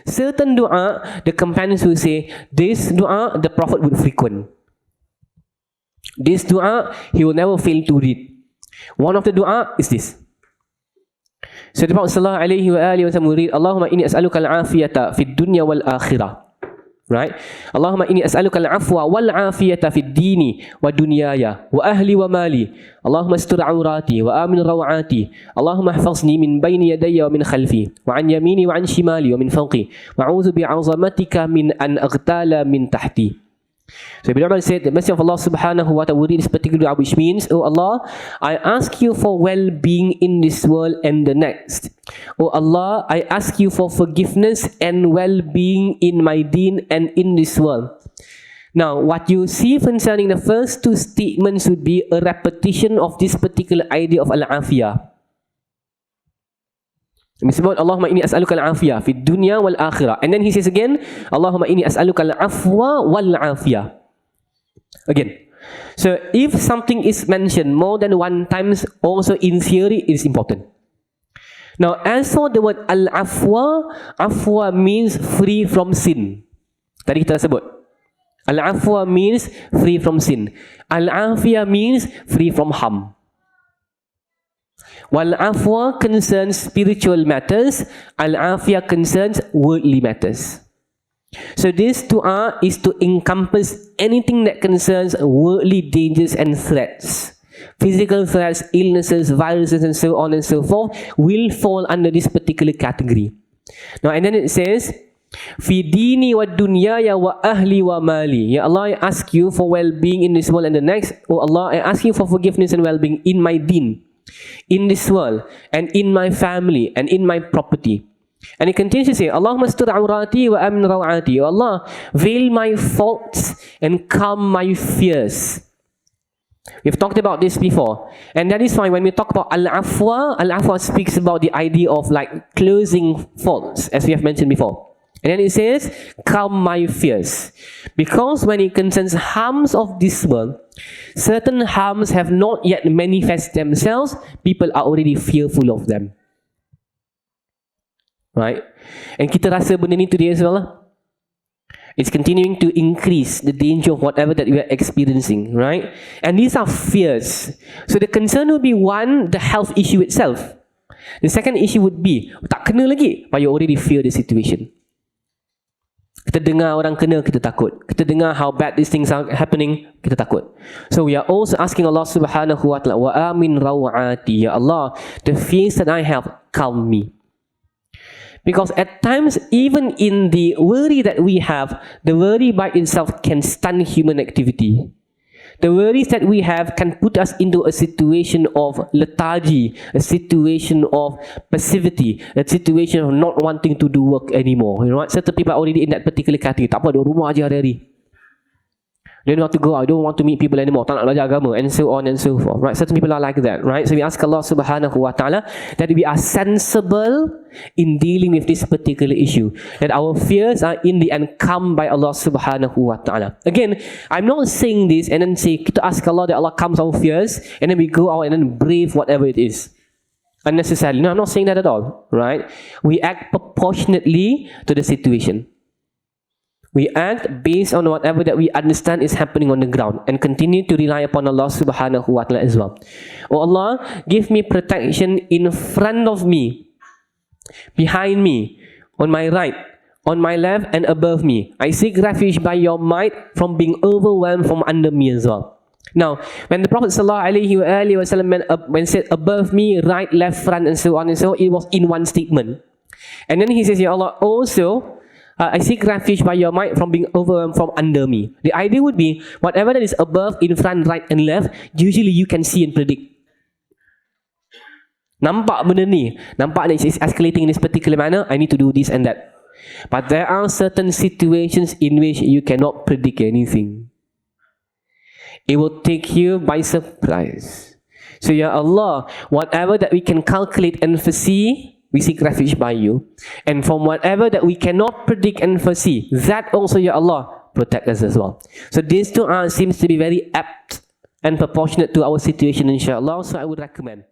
Certain dua, the companions will say, this dua, the Prophet would frequent. This dua, he will never fail to read. One of the dua is this. So the Prophet sallallahu alaihi wasallam will read, Allahumma inni as'aluka al-afiyata fid dunya wal akhirah. Right? Allahumma inni as'aluka al-afwa wal afiyata fid dini wa dunyaya wa ahli wa mali. Allahumma astur awrati wa amin rawati. Allahumma ihfazni min bayni yadayya wa min khalfi wa an yamini wa an shimali wa min fawqi. Wa a'udzu bi'azamatika min an aghtala min tahti. So Ibn Umar said, the Messenger of Allah subhanahu wa ta'ala will read this particular dua, which means, Oh Allah, I ask you for well-being in this world and the next. Oh Allah, I ask you for forgiveness and well-being in my deen and in this world. Now, what you see concerning the first two statements would be a repetition of this particular idea of al-afiyah. Allahumma inni as'aluka al-afiyah fi dunya wal akhirah. And then he says again, Allahumma inni as'aluka al-afwa wal afiyah. Again. So if something is mentioned more than one times, also in theory it is important. Now as for the word al-afwa, afwa means free from sin. Tadi kita sebut. Al-afwa means free from sin. Al-afiyah means free from harm. While afwa concerns spiritual matters, al-afiyah concerns worldly matters. So this dua is to encompass anything that concerns worldly dangers and threats. Physical threats, illnesses, viruses, and so on and so forth will fall under this particular category. Now, and then it says, Fi dini wa dunyaya wa ahli wa mali. Ya Allah, I ask you for well-being in this world and the next. Oh Allah, I ask you for forgiveness and well-being in my deen, in this world, and in my family, and in my property. And he continues to say, Allahumma astur awrati wa amin rawati. Oh Allah, veil my faults and calm my fears. We've talked about this before. And that is why when we talk about al-afwa speaks about the idea of like closing faults, as we have mentioned before. And then it says, calm my fears. Because when it concerns harms of this world, certain harms have not yet manifest themselves, people are already fearful of them. Right? And kita rasa benda ni today as well. It's continuing to increase the danger of whatever that we are experiencing. Right? And these are fears. So the concern will be one, the health issue itself. The second issue would be, tak kena lagi, but you already fear the situation. Kita dengar orang kena, kita takut. Kita dengar how bad these things are happening, kita takut. So we are also asking Allah subhanahu wa ta'ala, wa amin rawati. Ya Allah, the fears that I have, calm me. Because at times, even in the worry that we have, the worry by itself can stun human activity. The worries that we have can put us into a situation of lethargy, a situation of passivity, a situation of not wanting to do work anymore. You know what? Certain people are already in that particular category. Tak apa, duduk rumah aja hari-hari. They don't want to go out. I don't want to meet people anymore. Tak nak belajar agama, and so on and so forth. Right? Certain people are like that. Right? So we ask Allah subhanahu wa ta'ala that we are sensible in dealing with this particular issue. That our fears are in the end calmed by Allah subhanahu wa ta'ala. Again, I'm not saying this and then say, kita ask Allah that Allah calms our fears and then we go out and then brave whatever it is. Unnecessarily. No, I'm not saying that at all. Right? We act proportionately to the situation. We act based on whatever that we understand is happening on the ground and continue to rely upon Allah subhanahu wa ta'ala as well. Oh Allah, give me protection in front of me, behind me, on my right, on my left and above me. I seek refuge by your might from being overwhelmed from under me as well. Now, when the Prophet ﷺ when said above me, right, left, front and so on and so on, it was in one statement. And then he says, Ya Allah, also, I seek refuge by your might from being overwhelmed from under me. The idea would be, whatever that is above, in front, right and left, usually you can see and predict. Nampak benda ni. Nampak that it's escalating in this particular manner. I need to do this and that. But there are certain situations in which you cannot predict anything. It will take you by surprise. So, Ya Allah, whatever that we can calculate and foresee, we seek refuge by you. And from whatever that we cannot predict and foresee, that also, Ya Allah, protect us as well. So this dua seems to be very apt and proportionate to our situation, inshallah. So I would recommend